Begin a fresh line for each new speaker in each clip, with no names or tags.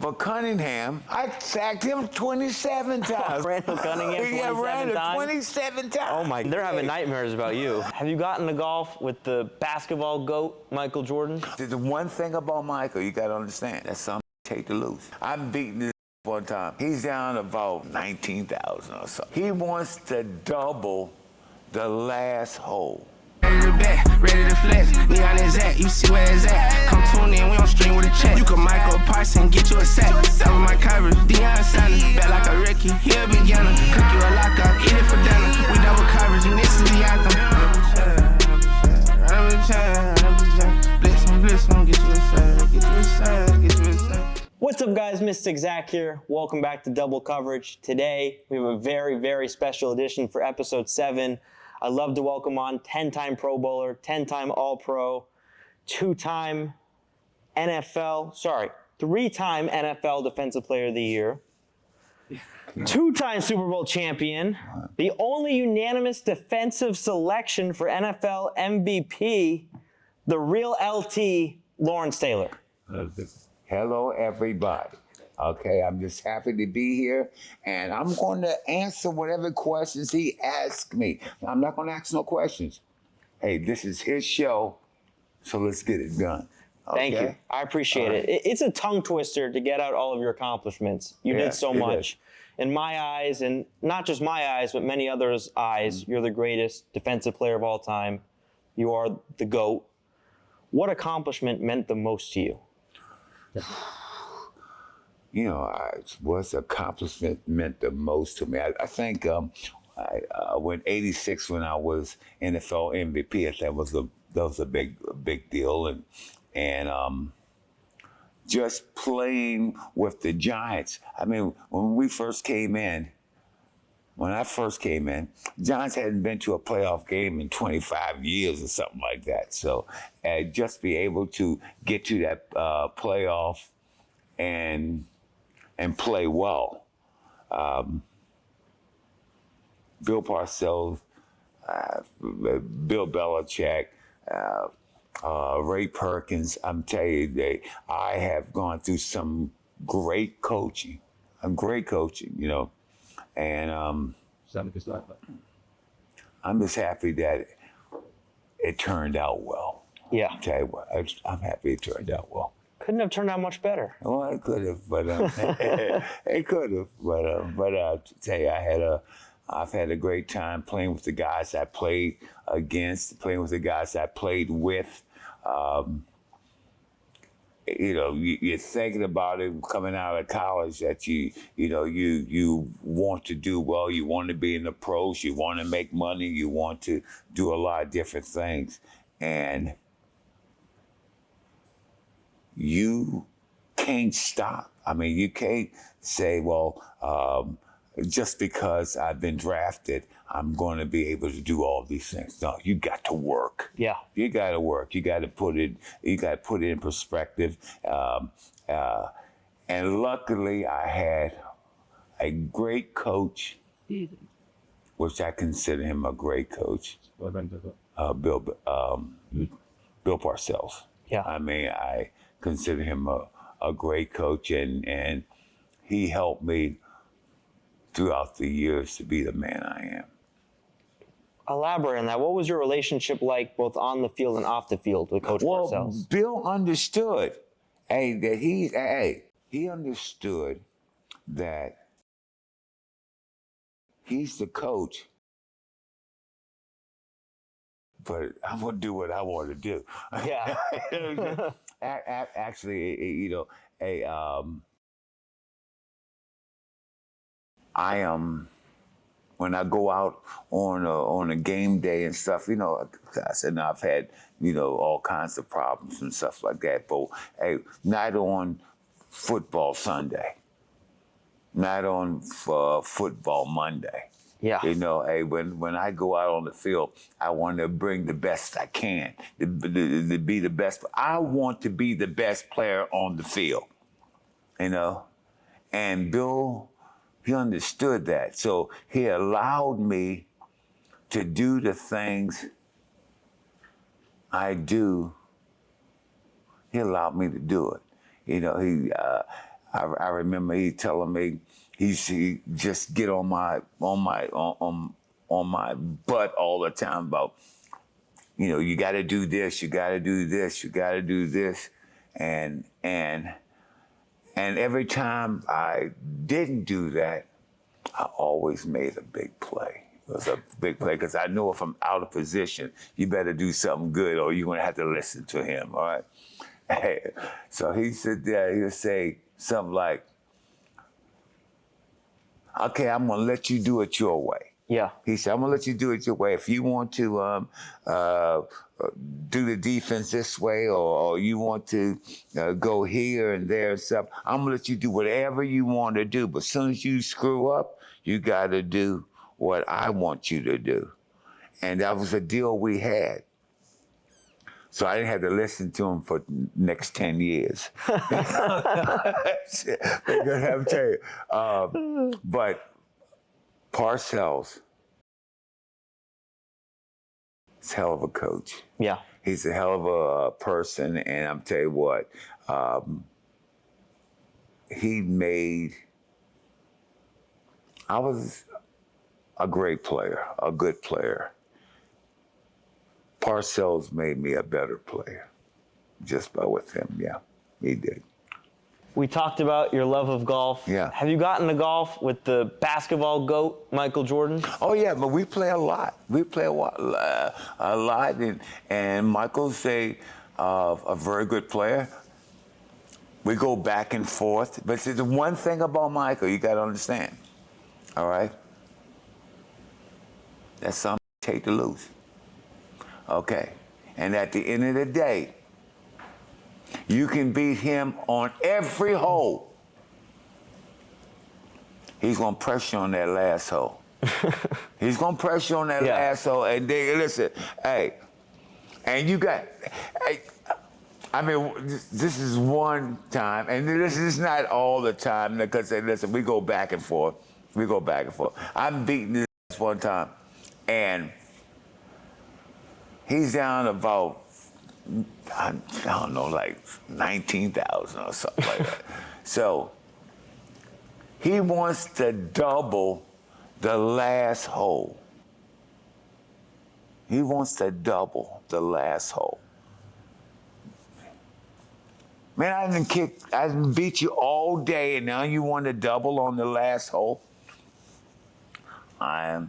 for Cunningham. I sacked him 27 times.
Randall Cunningham 27
yeah, Randall,
times?
27 times.
Oh my, they're having nightmares about you. Have you gotten to golf with the basketball GOAT, Michael Jordan?
The one thing about Michael, you gotta understand, that's something take to lose. I'm beating this one time. He's down about 19,000 or so. He wants to double the last hole.
Ready to bet, ready to flex. Neon is at, you see where it's at. Come tune in, we on stream with a check. You can Michael Parcells, get you a set. Some of my coverage, Deion Sanders. Bet like a Ricky, he a beginner. Cook you a lockup, eat it for dinner. We double coverage, and this is the anthem. Blitz on, get you a set, get you a set, get you a set.
What's up, guys? Mystic Zach here. Welcome back to Double Coverage. Today, we have a very, very special edition for episode 7. I'd love to welcome on 10-time Pro Bowler, 10-time All-Pro, 3-time NFL Defensive Player of the Year, 2-time Super Bowl champion, the only unanimous defensive selection for NFL MVP, the real LT, Lawrence Taylor.
Hello, everybody. Okay, I'm just happy to be here, and I'm going to answer whatever questions he asks me. I'm not going to ask no questions. Hey, this is his show, so let's get it done. Okay?
Thank you. I appreciate it. It's a tongue twister to get out all of your accomplishments. You did so much. In my eyes, and not just my eyes, but many others' eyes, you're the greatest defensive player of all time. You are the GOAT. What accomplishment meant the most to you?
You know, what's accomplishment meant the most to me? I think when '86, when I was NFL MVP, I think that was a big deal, and just playing with the Giants. I mean, when I first came in, Giants hadn't been to a playoff game in 25 years or something like that. So just be able to get to that playoff and play well. Bill Parcells, Bill Belichick, Ray Perkins, I'm telling you, I have gone through some great coaching, you know, and I'm just happy that it turned out well.
Yeah.
I'll tell you what, I'm happy it turned out well.
Couldn't have turned out much better.
Well, it could have, but it could have. But to tell you, I've had a great time playing with the guys I played against, playing with the guys I played with. You know, you're thinking about it coming out of college that you want to do well. You want to be in the pros. You want to make money. You want to do a lot of different things, and you can't stop. I mean, you can't say, well, just because I've been drafted, I'm going to be able to do all these things. No, you got to work.
Yeah.
You got to work. You got to put it in perspective. And luckily, I had a great coach, which I consider him a great coach. Bill Parcells.
Yeah.
I mean, I consider him a great coach, and he helped me throughout the years to be the man I am.
Elaborate on that. What was your relationship like both on the field and off the field with Coach Parcells?
Bill understood, he understood that he's the coach, but I'm gonna do what I want to do.
Yeah.
Actually, you know, I am. When I go out on a game day and stuff, you know, I said, now I've had, you know, all kinds of problems and stuff like that. But hey, not on football Sunday, not on football Monday.
Yeah.
You know, hey, when I go out on the field, I want to bring the best I can, to be the best. I want to be the best player on the field, you know, and Bill, he understood that. So he allowed me to do the things I do. He allowed me to do it. You know, I remember he telling me he just get on my butt all the time about, you got to do this, you got to do this, you got to do this, and every time I didn't do that, I always made a big play. It was a big play because I knew if I'm out of position, you better do something good or you're going to have to listen to him, all right? Hey, so he sit there, he'll say something like, okay, I'm going to let you do it your way.
Yeah.
He said, I'm going to let you do it your way. If you want to do the defense this way or you want to go here and there and stuff, I'm going to let you do whatever you want to do. But as soon as you screw up, you got to do what I want you to do. And that was a deal we had. So I didn't have to listen to him for the next 10 years. Because I'm telling you. But Parcells is a hell of a coach.
Yeah.
He's a hell of a person. And I'm telling you what, I was a great player, a good player. Parcells made me a better player just with him. Yeah, he did.
We talked about your love of golf.
Yeah.
Have you gotten to golf with the basketball GOAT, Michael Jordan?
Oh, yeah, but we play a lot. We play a lot, and Michael's a very good player. We go back and forth. But see, the one thing about Michael, you got to understand, all right? That's something you take to lose. Okay, and at the end of the day, you can beat him on every hole. He's gonna press you on that last hole. He's gonna press you on that last hole, and then listen, hey, and you got, hey, I mean, this is one time, and this is not all the time because listen, we go back and forth. We go back and forth. I'm beating this one time, and he's down about, I don't know, like 19,000 or something like that. So he wants to double the last hole. He wants to double the last hole. Man, I didn't beat you all day, and now you want to double on the last hole? I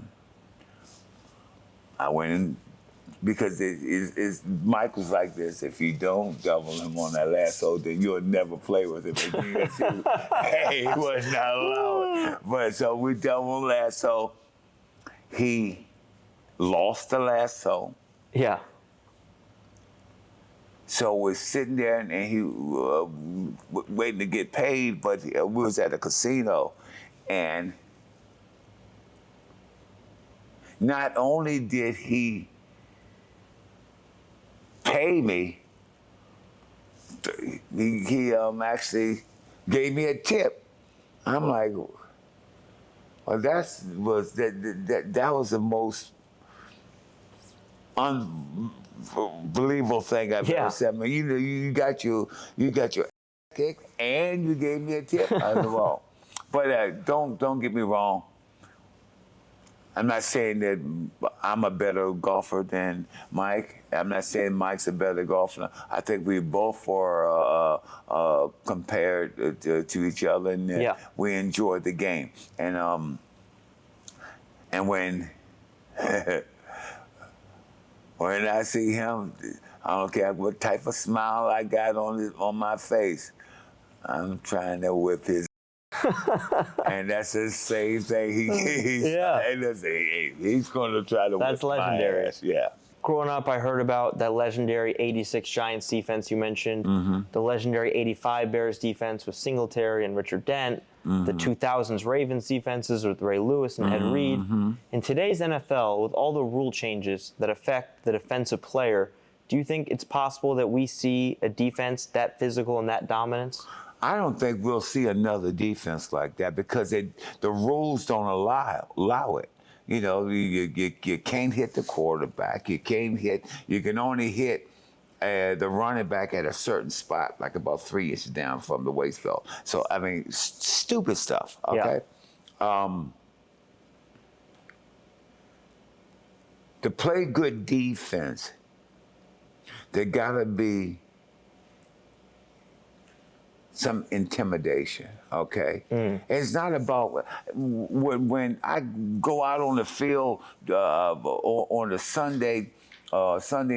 went in. Because Michael's like this, if you don't double him on that last hole, then you'll never play with him again. Hey, he was not allowed. But so we doubled last hole. He lost the last hole.
Yeah.
So we're sitting there and he waiting to get paid, but we was at a casino. And not only did he pay me, he actually gave me a tip. I'm like, well, that was the most unbelievable thing I've ever said. I mean, you got your kick and you gave me a tip. I was wrong. But don't get me wrong. I'm not saying that I'm a better golfer than Mike. I'm not saying Mike's a better golfer. I think we both are compared to each other, and we enjoyed the game. And when when I see him, I don't care what type of smile I got on my face. I'm trying to whip his. And that's the same thing. He's going to try to.
That's
whip
legendary.
My ass. Yeah.
Growing up, I heard about that legendary '86 Giants defense you mentioned, the legendary '85 Bears defense with Singletary and Richard Dent, the 2000s Ravens defenses with Ray Lewis and Ed Reed. In today's NFL, with all the rule changes that affect the defensive player, do you think it's possible that we see a defense that physical and that dominance?
I don't think we'll see another defense like that because the rules don't allow it. You know, you can't hit the quarterback. You can only hit the running back at a certain spot, like about 3 inches down from the waist belt. So I mean, stupid stuff. Okay. To play good defense, there gotta be some intimidation, okay? It's not about when I go out on the field on a Sunday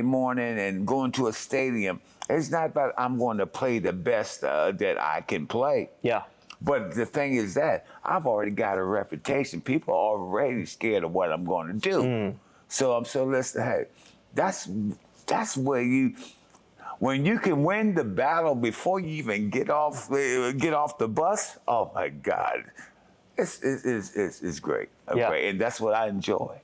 morning and go into a stadium. It's not about I'm going to play the best that I can play.
Yeah.
But the thing is that I've already got a reputation. People are already scared of what I'm going to do. So listen, hey, that's where when you can win the battle before you even get off the bus. Oh my God, it's great.
Yeah.
Great, and that's what I enjoy.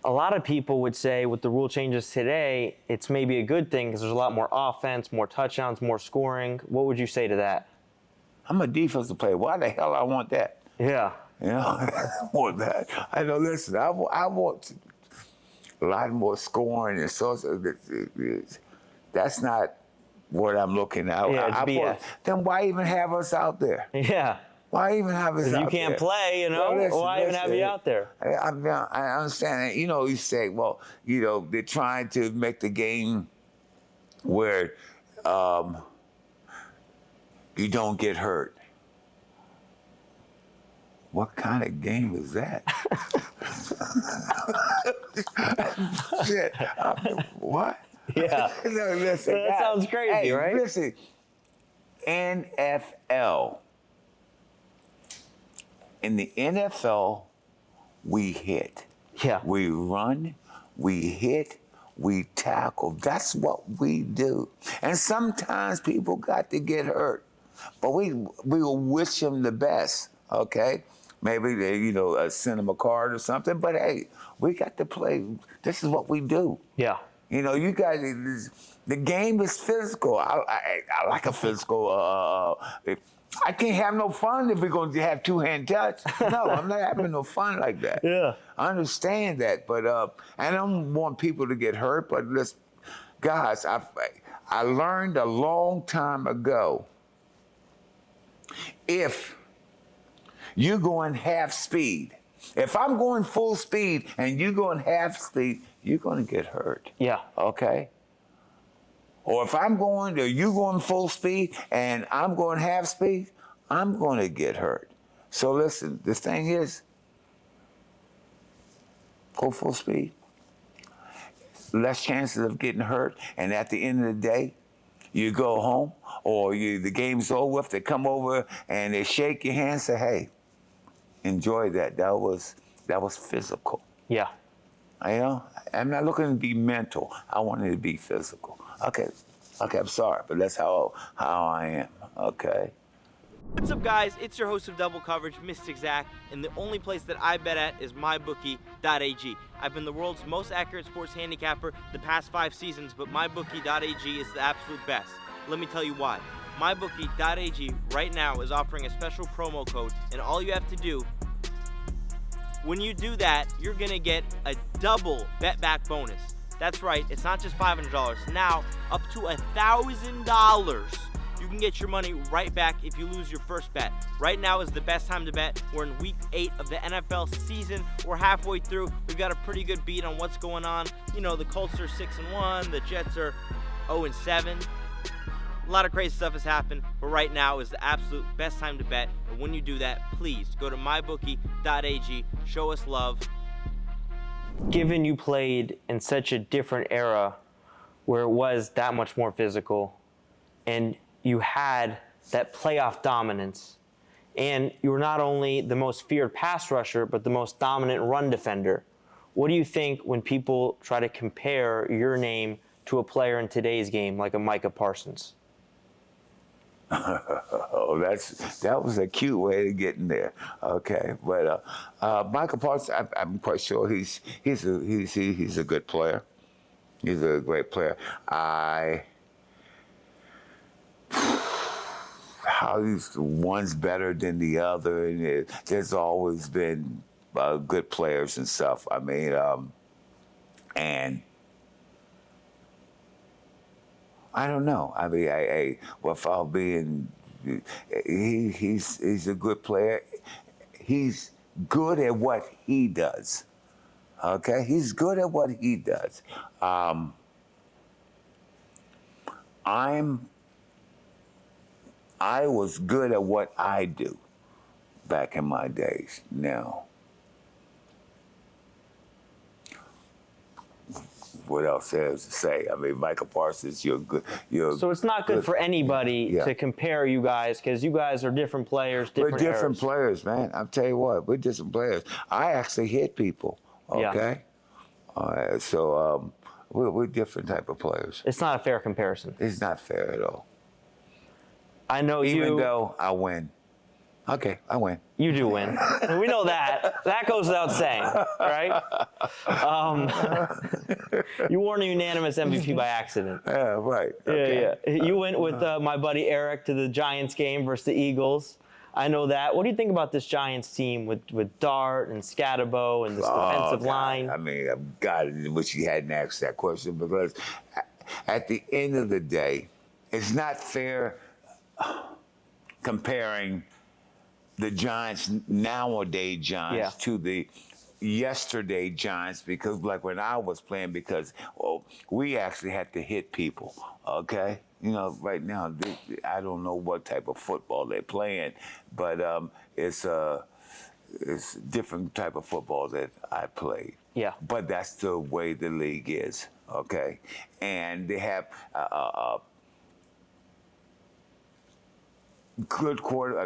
A lot of people would say with the rule changes today, it's maybe a good thing because there's a lot more offense, more touchdowns, more scoring. What would you say to that?
I'm a defensive player. Why the hell I want that?
Yeah.
You know, I want that. I know. Listen, I want a lot more scoring and so. That's not what I'm looking at.
Yeah, it's BS.
Then why even have us out there?
Yeah.
Why even have us out there?
If you can't play, you know, why even have you out there?
I understand that. You know, you say, well, you know, they're trying to make the game where you don't get hurt. What kind of game is that? Shit. What?
Yeah.
No, listen,
that sounds crazy, right?
Listen, NFL. In the NFL, we hit.
Yeah.
We run, we hit, we tackle. That's what we do. And sometimes people got to get hurt. But we will wish them the best, okay? Maybe they, you know, send them a card or something. But hey, we got to play. This is what we do.
Yeah.
You know, you guys, the game is physical. I like a physical. I can't have no fun if we're going to have two-hand touch. No, I'm not having no fun like that.
Yeah.
I understand that, but I don't want people to get hurt. But listen, guys, I learned a long time ago. If you're going half speed, if I'm going full speed and you're going half speed, you're going to get hurt.
Yeah.
Okay? Or if you going full speed and I'm going half speed, I'm going to get hurt. So listen, the thing is, go full speed. Less chances of getting hurt. And at the end of the day, you go home or the game's over with, they come over and they shake your hand and say, hey, enjoy that. That was physical.
Yeah.
You know, I'm not looking to be mental. I want it to be physical. Okay, I'm sorry, but that's how I am, okay?
What's up, guys? It's your host of Double Coverage, Mystic Zach, and the only place that I bet at is MyBookie.ag. I've been the world's most accurate sports handicapper the past 5 seasons, but MyBookie.ag is the absolute best. Let me tell you why. MyBookie.ag right now is offering a special promo code, and all you have to do, when you do that, you're gonna get a double bet back bonus. That's right, it's not just $500. Now, up to $1,000. You can get your money right back if you lose your first bet. Right now is the best time to bet. We're in week 8 of the NFL season. We're halfway through. We've got a pretty good beat on what's going on. You know, the Colts are 6-1, the Jets are 0-7. A lot of crazy stuff has happened, but right now is the absolute best time to bet. And when you do that, please go to mybookie.ag. Show us love.
Given you played in such a different era where it was that much more physical and you had that playoff dominance and you were not only the most feared pass rusher but the most dominant run defender, what do you think when people try to compare your name to a player in today's game like a Micah Parsons?
Oh, that was a cute way to get in there. Okay, but Michael Parsons, I'm quite sure he's a good player. He's a great player. How one's better than the other, and there's always been good players and stuff. I mean, and I don't know. I mean, without being, he's a good player. He's good at what he does. Okay, he's good at what he does. I was good at what I do back in my days. Now, what else there is to say? I mean, Michael Parcells, you're good.
So it's not good for anybody to compare you guys because you guys are different players, different
We're different
eras.
players, man. I'll tell you what, we're different players. I actually hit people, okay? All right, so we're different type of players.
It's not a fair comparison.
It's not fair at all.
I know
Even though I win. Okay, I win.
You do win. We know that. That goes without saying, right? You weren't a unanimous MVP by accident.
Yeah, right. Okay.
Yeah. You went with my buddy Eric to the Giants game versus the Eagles. I know that. What do you think about this Giants team with Dart and Scatterbo and this defensive line?
I mean, God, I wish you hadn't asked that question because at the end of the day, it's not fair comparing the Giants, nowadays Giants, to the yesterday Giants, because like when I was playing, because we actually had to hit people, okay? You know, right now, I don't know what type of football they're playing, but it's a different type of football that I played.
Yeah.
But that's the way the league is, okay? And they have a great quarter.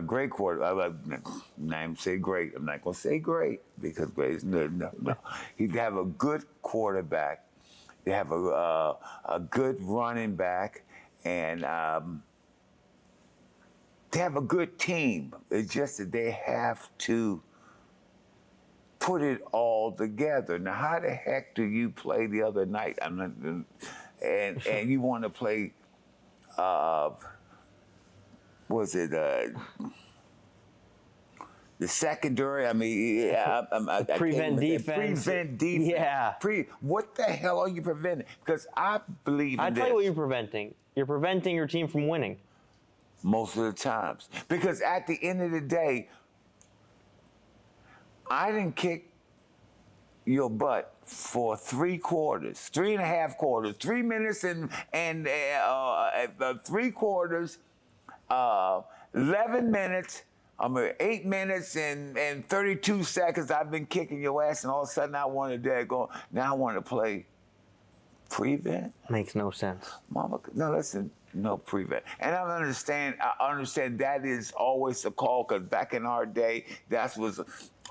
I'm not say great. I'm not gonna say great because great is no. He'd have a good quarterback. They have a good running back, and they have a good team. It's just that they have to put it all together. Now, how the heck do you play the other night? And you want to play? Was it the secondary? I mean,
Prevent defense.
Prevent defense.
Yeah.
What the hell are you preventing? Because I believe in
I
this.
tell you what you're preventing. You're preventing your team from winning.
Most of the times. Because at the end of the day, I didn't kick your butt for 3 quarters, 3.5 quarters, 3 minutes and 3 quarters, 11 minutes, 8 minutes and 32 seconds. I've been kicking your ass, and all of a sudden I want to go. Now I want to play prevent.
Makes no sense.
Mama, no, listen, no prevent. And I understand that is always the call, because back in our day, that was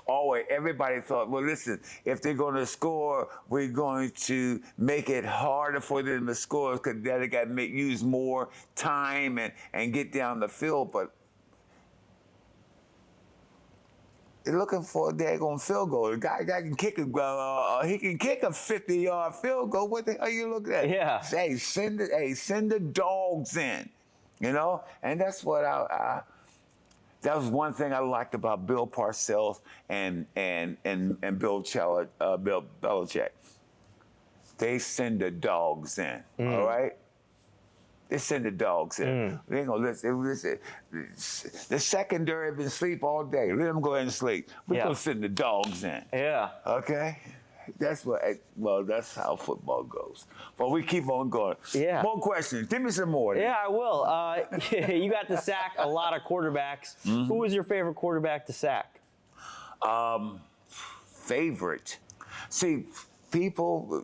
always, everybody thought, well, listen, if they're going to score, we're going to make it harder for them to score, because they got to use more time and get down the field. But they're looking for a daggone field goal. The guy can kick he can kick a 50-yard field goal. What the hell are you looking at?
Yeah.
Hey, send the dogs in, you know. And that's what that was one thing I liked about Bill Parcells and Bill Belichick. They send the dogs in, all right? They send the dogs in. They ain't gonna listen. The secondary have been asleep all day. Let them go ahead and sleep. We're gonna send the dogs in.
Yeah.
Okay? That's that's how football goes. But we keep on going.
Yeah.
More questions. Give me some more.
Yeah, I will. You got to sack a lot of quarterbacks. Who was your favorite quarterback to sack?
Favorite. See, people,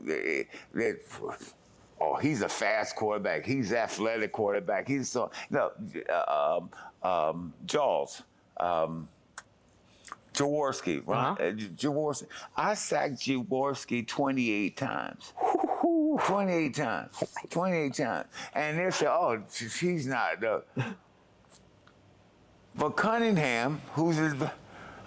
he's a fast quarterback. He's athletic quarterback. He's so Jaws. Jaworski, right? Jaworski. I sacked Jaworski 28 times. 28 times. 28 times. And they said, oh, he's not. But Cunningham,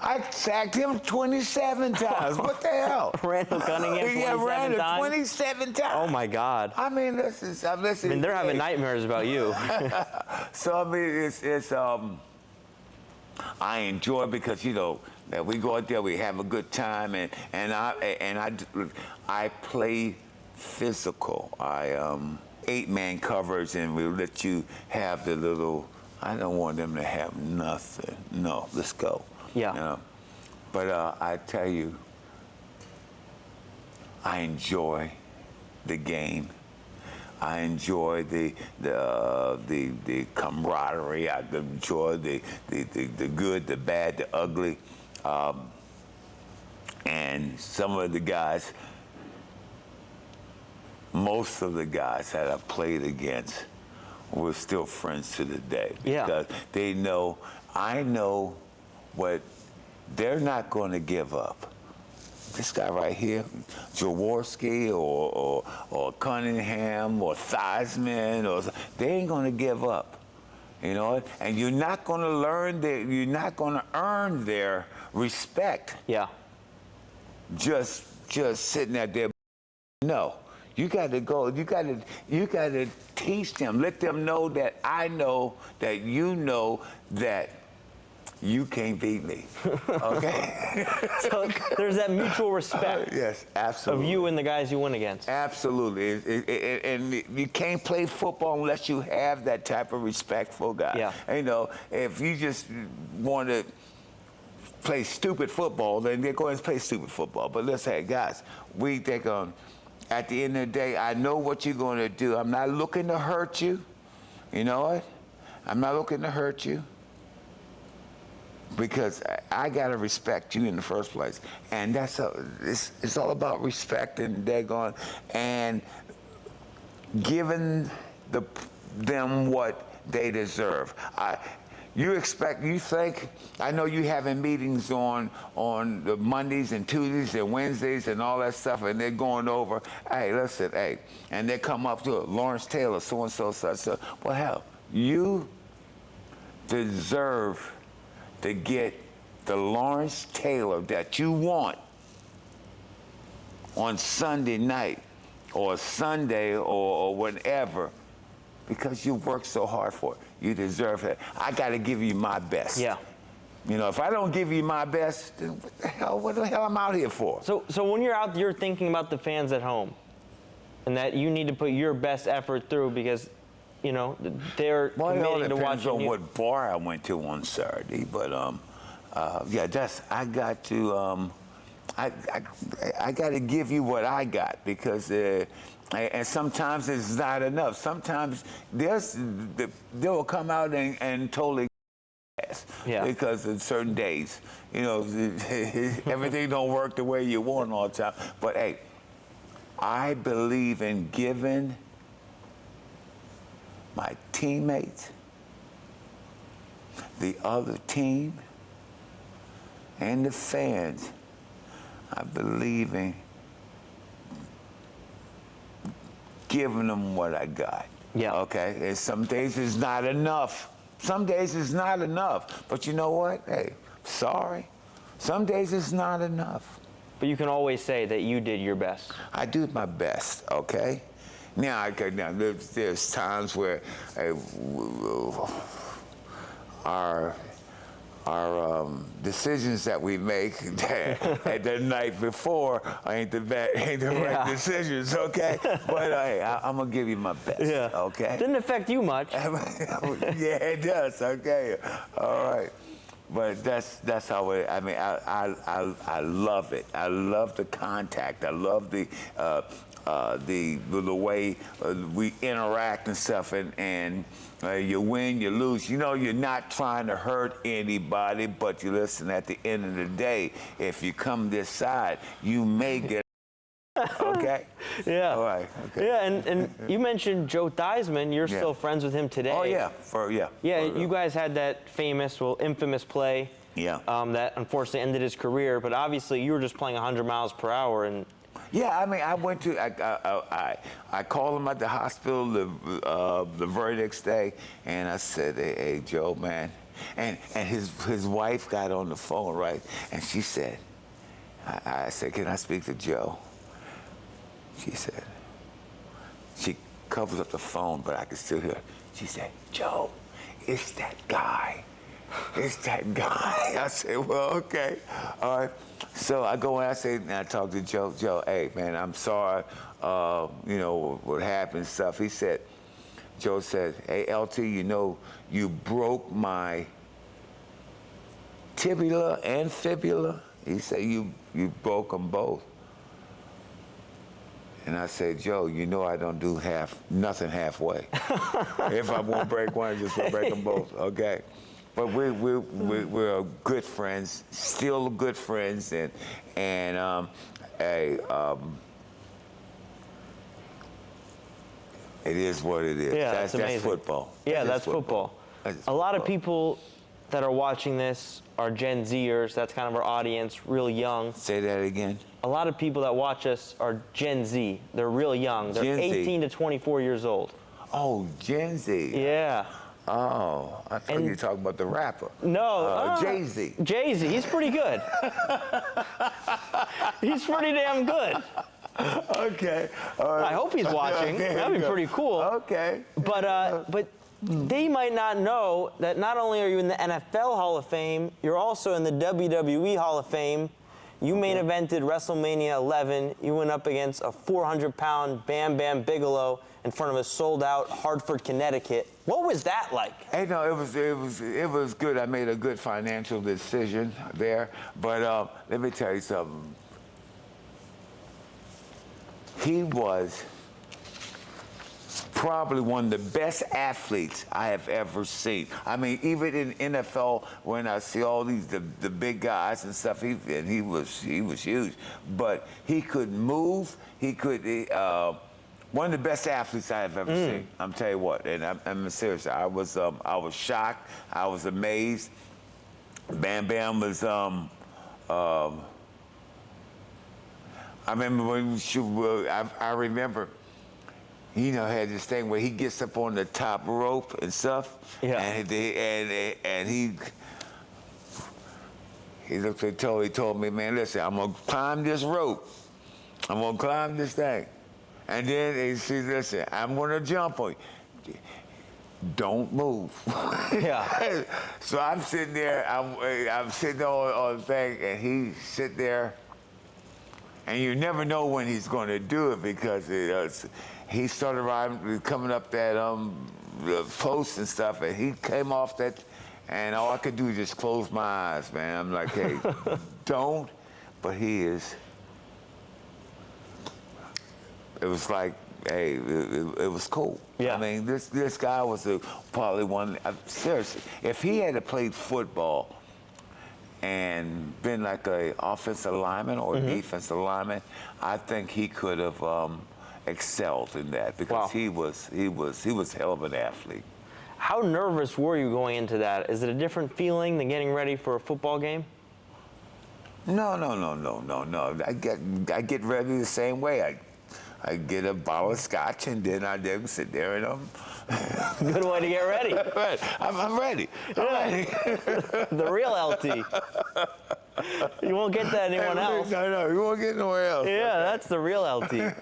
I sacked him 27 times. What the hell?
Randall Cunningham 27 times?
27 times.
Oh, my God.
I mean, listen.
They're having nightmares about you.
So, I mean, it's I enjoy it because, you know, that we go out there, we have a good time, and I play physical. 8-man coverage, and we'll let you have the little. I don't want them to have nothing. No, let's go.
Yeah.
You know? But I tell you, I enjoy the game. I enjoy the camaraderie. I enjoy the good, the bad, the ugly. And some of the guys, most of the guys that I've played against, we're still friends to the day.
Yeah.
Because they know, I know what they're not going to give up. This guy right here, Jaworski or Cunningham or Theismann, they ain't going to give up. You know, and you're not going to you're not going to earn their respect.
Yeah.
Just sitting out there. No. You got to go. You got to teach them. Let them know that I know that you know that you can't beat me. Okay.
So there's that mutual respect.
Yes, absolutely.
Of you and the guys you win against.
Absolutely. And you can't play football unless you have that type of respectful guy.
Yeah.
You know, if you just want to play stupid football, then they go and play stupid football. But let's say, guys, we think at the end of the day, I know what you're going to do. I'm not looking to hurt you. You know what? I'm not looking to hurt you because I got to respect you in the first place. And it's all about respect and daggone and giving them what they deserve. You think, I know you having meetings on the Mondays and Tuesdays and Wednesdays and all that stuff, and they're going over, hey, listen, hey, and they come up to Lawrence Taylor, so-and-so, such. Well, hell, you deserve to get the Lawrence Taylor that you want on Sunday night or Sunday or whatever, because you worked so hard for it. You deserve it. I got to give you my best.
Yeah.
You know, if I don't give you my best, then what the hell I'm out here for?
So when you're out, you're thinking about the fans at home, and that you need to put your best effort through because, you know, they're committing to watching you.
Depends on what bar I went to on Saturday, but yeah, I got to I got to give you what I got because. And sometimes it's not enough. Sometimes they'll come out and totally because of certain days, you know, everything don't work the way you want all the time. But hey, I believe in giving my teammates, the other team, and the fans. I believe in giving them what I got.
Yeah.
Okay? And some days it's not enough. Some days it's not enough. But you know what? Hey, sorry. Some days it's not enough.
But you can always say that you did your best.
I do my best, okay? Now there's times where our decisions that we make the night before ain't the right decisions, okay? But hey, I'm gonna give you my best, okay?
Didn't affect you much.
Yeah, it does, okay? All right. But that's how it. I mean, I love it. I love the contact. I love the way we interact and stuff, and you win, you lose. You know, you're not trying to hurt anybody, but you listen. At the end of the day, if you come this side, you may get. Okay.
Yeah.
All right. Okay.
Yeah, and you mentioned Joe Theismann. You're still friends with him today.
Oh yeah.
Yeah, you guys had that infamous play.
Yeah.
That unfortunately ended his career, but obviously you were just playing 100 miles per hour and.
Yeah, I mean, I went to. I called him at the hospital the very next day, and I said, "Hey, Joe, man," and his wife got on the phone, right, and she said, I said, "Can I speak to Joe?" She said, she covers up the phone, but I can still hear. She said, "Joe, it's that guy. It's that guy." I said, "Well, okay, all right." So I go and I talk to Joe. Joe, hey man, I'm sorry. you know, what happened stuff. He said, Joe said, "Hey, LT, you know, you broke my tibia and fibula." He said, you broke them both. And I said, "Joe, you know I don't do nothing halfway. If I won't break one, I just will break them both, okay?" But we're good friends, still good friends, and it is what it is.
Yeah,
that's football.
Yeah, that's football. A lot of people that are watching this are Gen Zers. That's kind of our audience, real young.
Say that again.
A lot of people that watch us are Gen Z. They're real young. They're
Gen Z.
18 to 24 years old.
Oh, Gen Z.
Yeah.
Oh, I thought you were talking about the rapper.
No.
Jay-Z.
Jay-Z, he's pretty good. He's pretty damn good.
Okay. All right.
I hope he's watching.
Okay,
That'd be pretty cool.
Okay.
But they might not know that not only are you in the NFL Hall of Fame, you're also in the WWE Hall of Fame. You main evented WrestleMania 11. You went up against a 400-pound Bam Bam Bigelow in front of a sold-out Hartford, Connecticut. What was that like?
Hey, no, it was good. I made a good financial decision there. But let me tell you something. He was probably one of the best athletes I have ever seen. I mean, even in NFL, when I see all these the big guys and stuff, he was huge. But he could move. He could. One of the best athletes I have ever seen. I'm telling you what, and I'm serious. I was shocked. I was amazed. Bam Bam was. I remember when I remember. You know, had this thing where he gets up on the top rope and stuff, and he looked at Toe. He told me, "Man, listen, I'm gonna climb this rope. I'm gonna climb this thing, and then he said, listen, I'm gonna jump on you. Don't move."
Yeah.
So I'm sitting there. I'm sitting on the thing, and he sit there. And you never know when he's going to do it because he started coming up that post and stuff, and he came off that, and all I could do is just close my eyes, man. I'm like, hey, don't. But he is. It was like, hey, it was cool.
Yeah.
I mean, this guy was probably one. Seriously, if he had played football and been like a offensive lineman or defensive lineman, I think he could have excelled in that because he was a hell of an athlete.
How nervous were you going into that? Is it a different feeling than getting ready for a football game?
No. I get ready the same way. I get a bottle of scotch and then I sit there and
Good way to get ready.
I'm ready. I'm ready.
The real LT. You won't get that anyone else.
No, you won't get nowhere else.
Yeah, that's the real LT.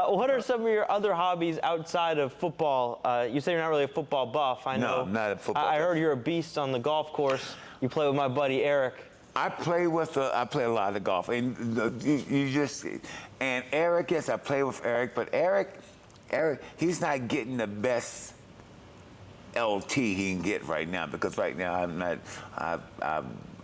What are some of your other hobbies outside of football? You say you're not really a football buff. I know.
No, I'm not a football
I
buff.
heard you're a beast on the golf course. You play with my buddy Eric.
I play a lot of golf, and and Eric, yes, I play with Eric, but Eric, he's not getting the best LT he can get right now because right now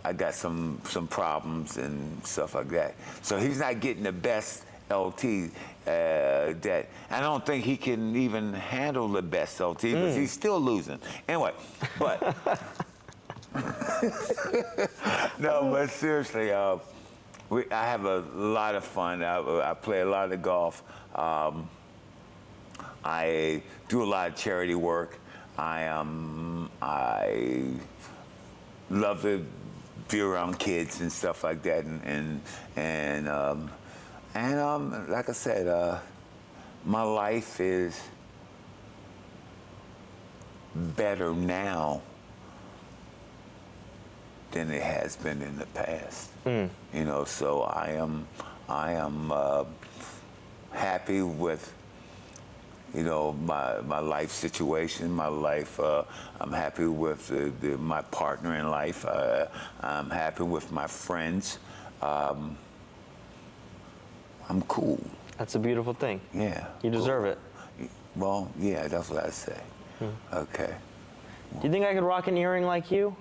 I got some problems and stuff like that, so he's not getting the best LT that I don't think he can even handle the best LT because he's still losing. Anyway, but. No, but seriously, I have a lot of fun. I play a lot of golf. I do a lot of charity work. I love to be around kids and stuff like that, and like I said, my life is better now than it has been in the past. You know, so I am happy with, you know, my life situation, my life. I'm happy with my partner in life. I'm happy with my friends. I'm cool.
That's a beautiful thing.
Yeah.
You deserve it.
Well, yeah, that's what I say. Okay.
Do you think I could rock an earring like you?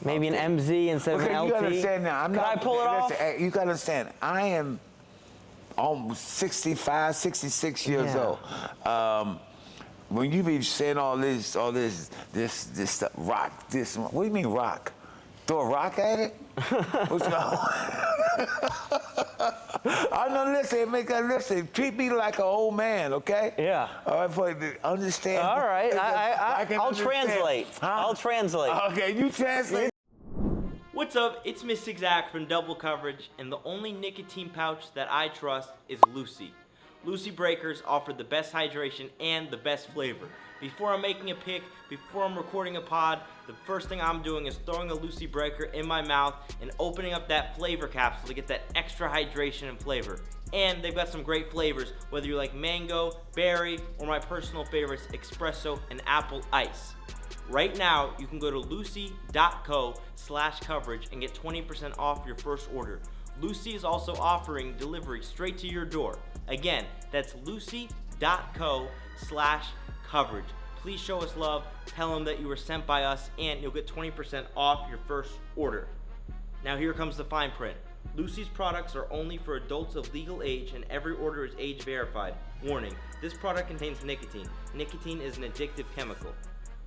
Maybe an MZ instead of an LT?
You understand now.
Could I pull it off?
Hey, you got to understand. I am almost 65, 66 years old. When you be saying all this stuff, rock, this, what do you mean rock? Throw a rock at it? What's I know, listen, treat me like an old man, okay?
Yeah.
All right, for understand.
All right, I'll
understand.
translate.
Huh?
I'll translate.
Okay, you translate.
What's up? It's Mystic Zach from Double Coverage, and the only nicotine pouch that I trust is Lucy. Lucy Breakers offer the best hydration and the best flavor. Before I'm making a pick, before I'm recording a pod, the first thing I'm doing is throwing a Lucy Breaker in my mouth and opening up that flavor capsule to get that extra hydration and flavor. And they've got some great flavors, whether you like mango, berry, or my personal favorites, espresso and apple ice. Right now, you can go to lucy.co/coverage and get 20% off your first order. Lucy is also offering delivery straight to your door. Again, that's lucy.co/coverage. Please show us love, tell them that you were sent by us, and you'll get 20% off your first order. Now here comes the fine print. Lucy's products are only for adults of legal age, and every order is age verified. Warning, this product contains nicotine. Nicotine is an addictive chemical.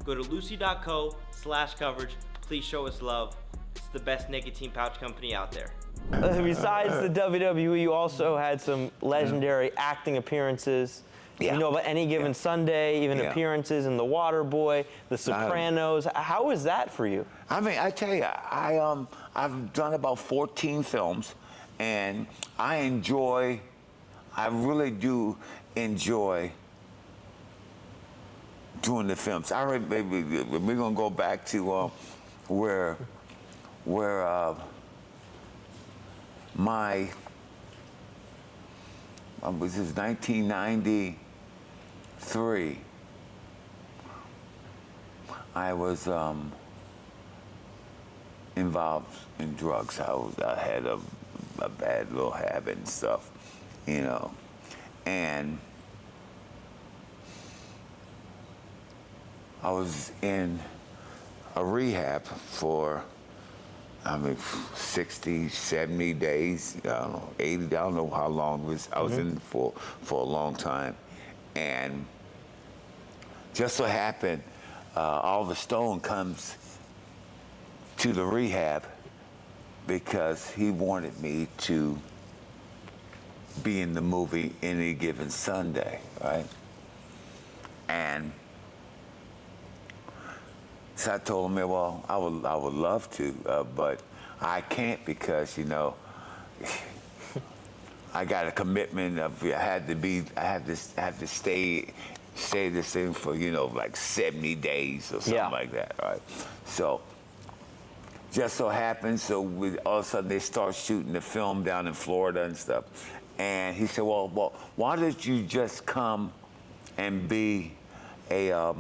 Go to lucy.co/coverage. Please show us love. It's the best nicotine pouch company out there.
Besides the WWE, you also had some legendary acting appearances.
Yeah.
You know, about Any Given Sunday, even appearances in The Waterboy, The Sopranos. How was that for you?
I mean, I tell you, I've done about 14 films, and I really do enjoy doing the films. We're gonna go back to where this is 1993. I was involved in drugs. I had a bad little habit and stuff, you know, and I was in a rehab for 60, 70 days, I don't know, 80, I don't know how long it was. I was in for a long time. And just so happened, Oliver Stone comes to the rehab because he wanted me to be in the movie Any Given Sunday, right? And so I told him, well, I would love to, but I can't because, you know, I got a commitment of I have to stay this thing for, you know, like 70 days or something like that, right? So just so happens, all of a sudden they start shooting the film down in Florida and stuff. And he said, well, why don't you just come and be a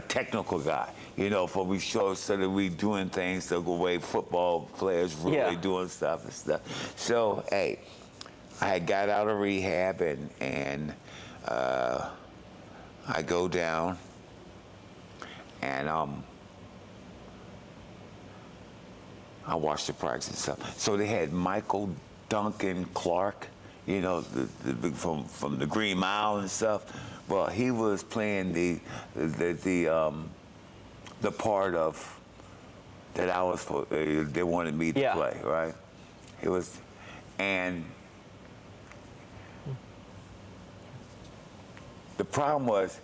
technical guy, you know, for we show so that we doing things the way football players really doing stuff and stuff. So, hey, I had got out of rehab and I go down and I watched the practice and stuff. So they had Michael Duncan Clark, you know, from the Green Mile and stuff. Well, he was playing the part of that I was they wanted me to play, right? It was, and the problem was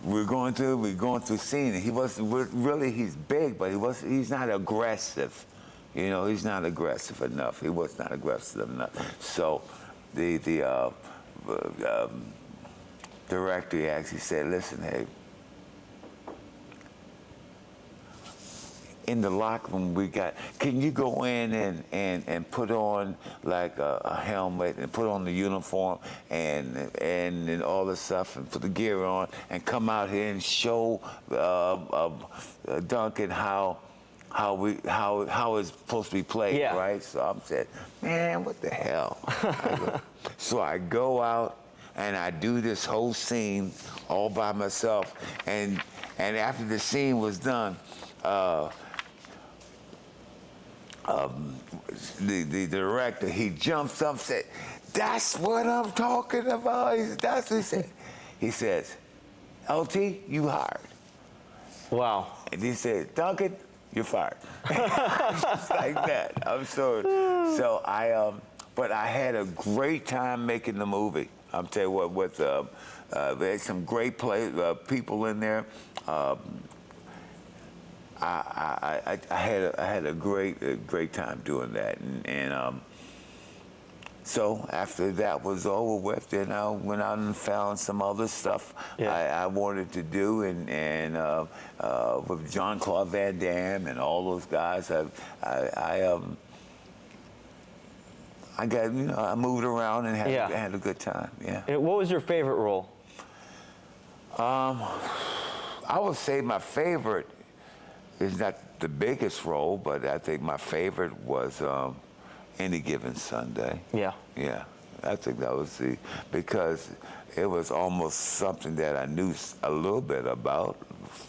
we're going through scene. He wasn't really, he's big, but he's not aggressive. You know, he's not aggressive enough. He was not aggressive enough. So the director actually said, listen, hey, in the locker room can you go in and put on like a helmet and put on the uniform and all this stuff and put the gear on and come out here and show Duncan how how it's supposed to be played,
Yeah.
right? So I'm saying, man, what the hell? So I go out and I do this whole scene all by myself, and after the scene was done, the director, he jumps up and said, "That's what I'm talking about." That's what he said. He says, "LT, you hired."
Wow.
And he said, "Duncan, you're fired." Just like that. I'm so but I had a great time making the movie. I'm tell you what, with we had some great people in there. I had a great time doing that, and so after that was over with, then I went out and found some other stuff I wanted to do, and with Jean-Claude Van Damme and all those guys, I got I moved around and had a good time. Yeah.
And what was your favorite role?
I would say my favorite is not the biggest role, but I think my favorite was Any Given Sunday.
Yeah.
Yeah, I think that was because it was almost something that I knew a little bit about,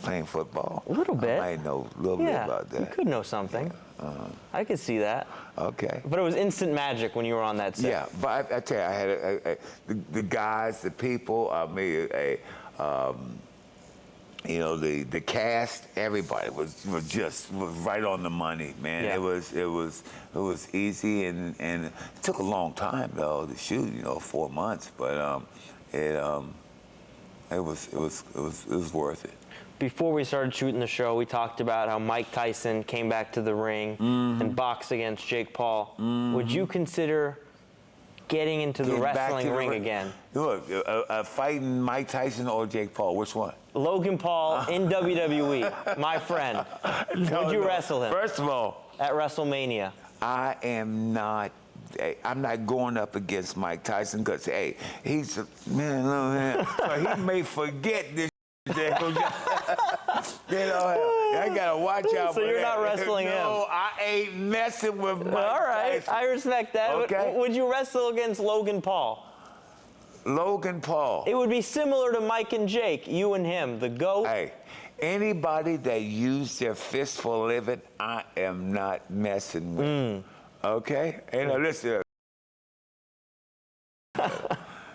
playing football.
A little bit.
I know a little bit about that.
You could know something. I could see that.
Okay.
But it was instant magic when you were on that set.
Yeah, but I tell you, I had the guys, the people, the cast, everybody was right on the money, man.
Yeah.
It was easy, and it took a long time though to shoot, 4 months, but it was worth it.
Before we started shooting the show, we talked about how Mike Tyson came back to the ring and boxed against Jake Paul. Would you consider getting into the wrestling ring again?
Look, fighting Mike Tyson or Jake Paul, which one?
Logan Paul in WWE, my friend. Would you wrestle him?
First of all,
at WrestleMania.
I'm not going up against Mike Tyson because, hey, he's a man. So he may forget this. I gotta watch out.
So you're not wrestling him?
No, I ain't messing with Mike
All right,
Tyson.
I respect that.
Okay.
Would you wrestle against Logan Paul?
Logan Paul.
It would be similar to Mike and Jake, you and him, the GOAT.
Hey, anybody that used their fist for a living, I am not messing with. Okay? Hey, now listen.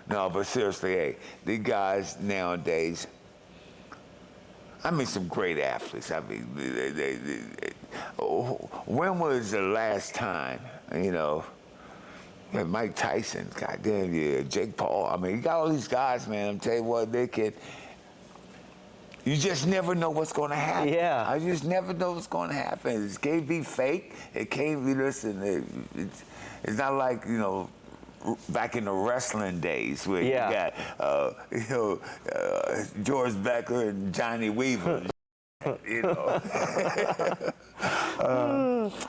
No, but seriously, hey, the guys nowadays, I mean, some great athletes. I mean, when was the last time, Mike Tyson, goddamn, Jake Paul. I mean, you got all these guys, man. I'm telling you what, they can. You just never know what's going to happen.
Yeah.
I just never know what's going to happen. It can't be fake. It can't be, listen, it's not like, back in the wrestling days where you got, George Becker and Johnny Weaver,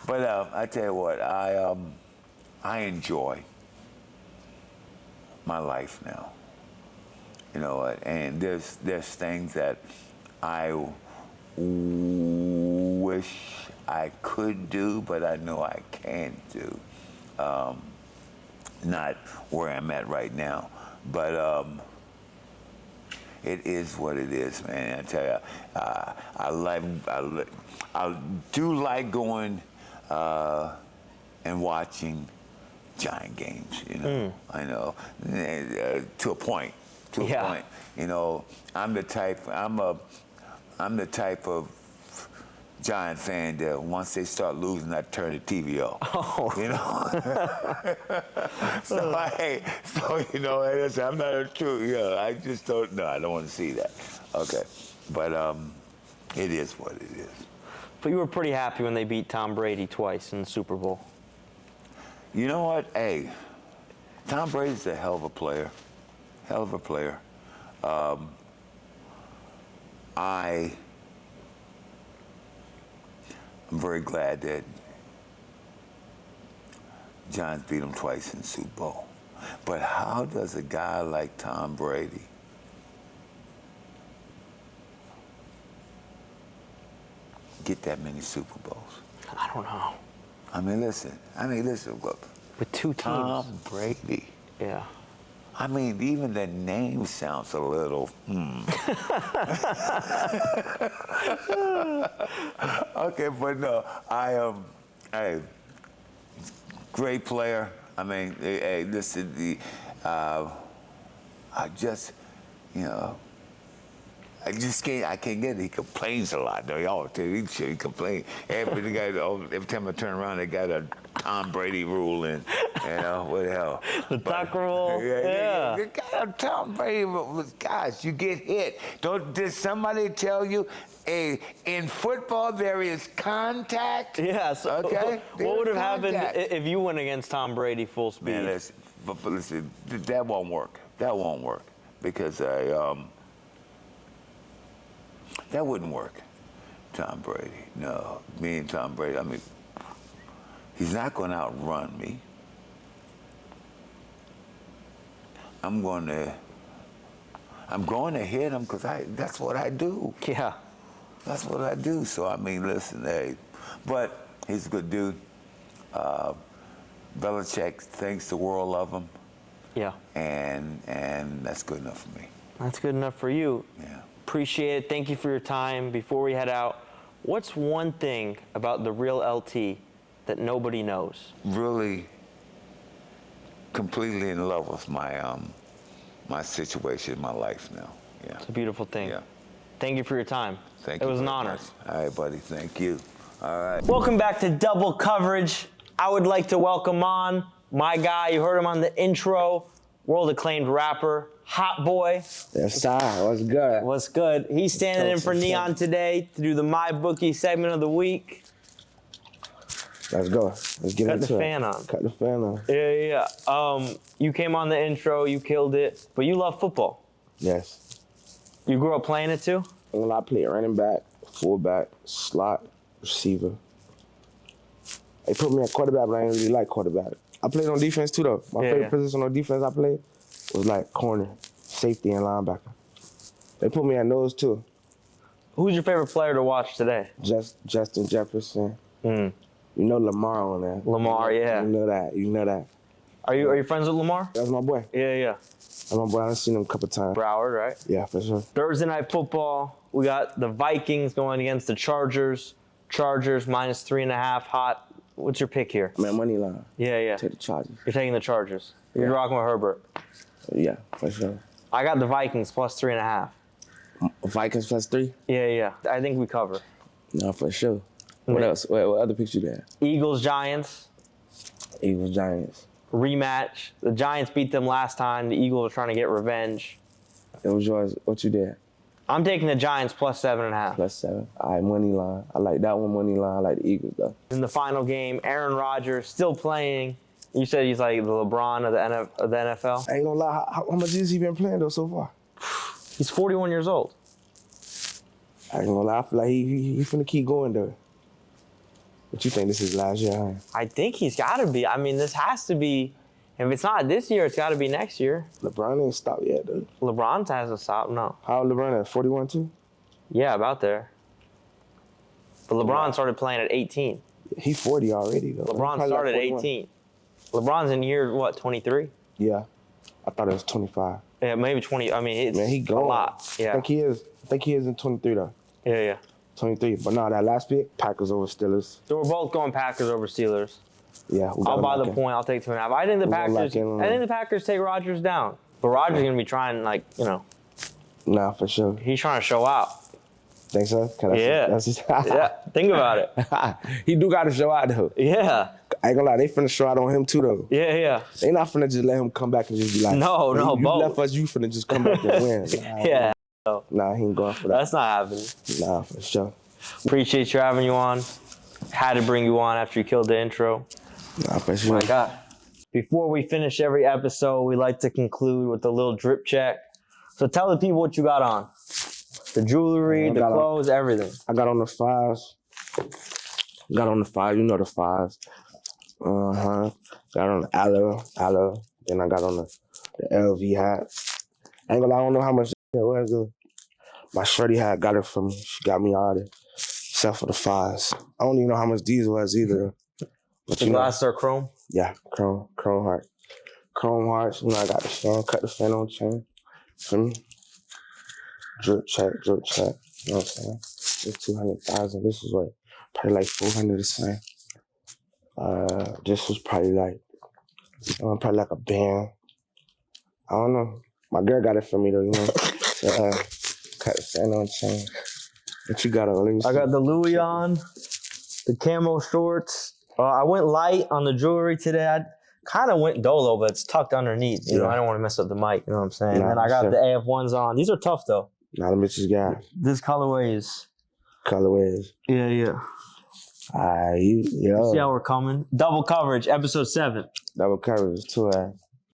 But I tell you what, I enjoy my life now. You know what? And there's things that I wish I could do, but I know I can't do. Not where I'm at right now, but it is what it is, man. I tell you, I do like going and watching Giant games. I know to a point. To a point. I'm the type of Giant fan that once they start losing, I turn the TV off.
Oh.
I'm not a true. I just don't. No, I don't want to see that. Okay, but it is what it is.
But you were pretty happy when they beat Tom Brady twice in the Super Bowl.
You know what? Hey, Tom Brady's a hell of a player. Hell of a player. I'm very glad that Giants beat him twice in the Super Bowl. But how does a guy like Tom Brady get that many Super Bowls?
I don't know.
I mean, listen. Look.
With 2 teams.
Tom Brady.
Yeah.
I mean, even the name sounds a little, Okay, but no, hey, great player. I mean, hey, listen, I just can't get it. He complains a lot, though. Y'all tell you, he complains. Every time I turn around, they got a Tom Brady rule and, what the hell.
The tuck rule. Yeah.
You got a Tom Brady rule. Gosh, you get hit. Did somebody tell you, in football there is contact?
Yeah, so
okay?
What would have happened if you went against Tom Brady full speed?
Man, listen, that won't work. That won't work because that wouldn't work. Tom Brady, no. Me and Tom Brady, I mean, he's not going to outrun me. I'm going to hit him because that's what I do.
Yeah.
That's what I do. So, I mean, listen, hey. But he's a good dude. Belichick thinks the world of him.
Yeah.
And that's good enough for me.
That's good enough for you.
Yeah.
Appreciate it. Thank you for your time. Before we head out, what's one thing about the real LT that nobody knows?
Really completely in love with my situation, my life now. Yeah.
It's a beautiful thing.
Yeah.
Thank you for your time.
Thank you.
It was an
very
honor.
much. All right, buddy. Thank you. All right.
Welcome back to Double Coverage. I would like to welcome on my guy. You heard him on the intro, world-acclaimed rapper, Hot Boy.
Yes, sir. What's good?
What's good? He's standing in for
What's up?
Neon today to do the MyBookie segment of the week.
Let's go. Let's get
Cut
into
the
it.
fan on.
Cut the fan on.
Yeah. You came on the intro, you killed it, but you love football.
Yes.
You grew up playing it too?
When I played running back, fullback, slot, receiver. They put me at quarterback, but I didn't really like quarterback. I played on defense too, though. My favorite position on defense I played was like corner, safety, and linebacker. They put me at nose too.
Who's your favorite player to watch today?
Justin Jefferson. You know Lamar on there.
Lamar, yeah.
You know that. You know that.
Are you friends with Lamar?
That's my boy.
Yeah.
That's my boy. I've seen him a couple times.
Broward, right?
Yeah, for sure.
Thursday night football. We got the Vikings going against the Chargers. Chargers minus 3.5 hot. What's your pick here?
Man, money line.
Yeah.
Take the Chargers.
You're taking the Chargers. You're rocking with Herbert.
Yeah, for sure.
I got the Vikings plus 3.5.
Vikings +3?
Yeah. I think we cover.
No, for sure. What else? What other picks you got?
Eagles, Giants.
Eagles, Giants.
Rematch. The Giants beat them last time. The Eagles are trying to get revenge.
It was yours. What you did?
I'm taking the Giants plus 7.5.
+7. All right, money line. I like that one, money line. I like the Eagles, though.
In the final game, Aaron Rodgers still playing. You said he's like the LeBron of the NFL.
I ain't gonna lie. How much has he been playing, though, so far?
He's 41 years old.
I ain't gonna lie. I feel like he finna keep going, though. But you think this is last year, huh?
I think he's got to be. I mean, this has to be. If it's not this year, it's got to be next year.
LeBron ain't stopped yet, though.
LeBron hasn't stopped, no.
How old LeBron at? 41, too?
Yeah, about there. But LeBron started playing at 18.
He 40 already, though.
LeBron started at 18. LeBron's in year, what, 23?
Yeah. I thought it was 25.
Yeah, maybe 20. I mean, it's
Man, he
a
gone.
lot. Yeah.
I think he is in 23, though.
Yeah.
23. But no, that last pick, Packers over Steelers.
So we're both going Packers over Steelers.
Yeah,
I'll buy the point. I'll take 2.5. I think the Packers take Rodgers down. But Rodgers gonna be trying,
Nah, for sure.
he's trying to show out.
Think so? That's his,
Yeah. Think about it.
He do got to show out, though.
Yeah.
I ain't gonna lie, they finna show out on him, too, though.
Yeah.
They not finna just let him come back and just be like,
No,
you
both.
left us, you finna just come back and win.
Yeah.
Nah, he ain't going for that.
That's not happening.
Nah, for sure.
Appreciate you having you on. Had to bring you on after you killed the intro.
Nah, for sure.
My God. Before we finish every episode, we like to conclude with a little drip check. So tell the people what you got on. The jewelry, the clothes, everything.
I got on the 5s. Got on the 5s, you know the 5s. Got on the aloe. Then I got on the LV hat. I ain't gonna lie, I don't know how much it was. My shorty hat got it from me. She got me all the except for the 5s. I don't even know how much these was either. But
The glasses are chrome?
Yeah, chrome heart. Chrome hearts, I got the fan, cut the fan on chain. Feel me? Drip check. You know what I'm saying? It's 200,000. This was what? Probably like 400 the same. This was probably like a band. I don't know. My girl got it for me though, you know. So, cut the fan on chain. What you got on? Let me see.
I got the Louis on, the camo shorts. I went light on the jewelry today. I kind of went dolo, but it's tucked underneath. You know, I don't want to mess up the mic. You know what I'm saying? And I got the AF1s on. These are tough though.
Now the bitches got
This colorway is.
Yeah.
See how we're coming. Double coverage, episode 7.
Double coverage, 2 ass.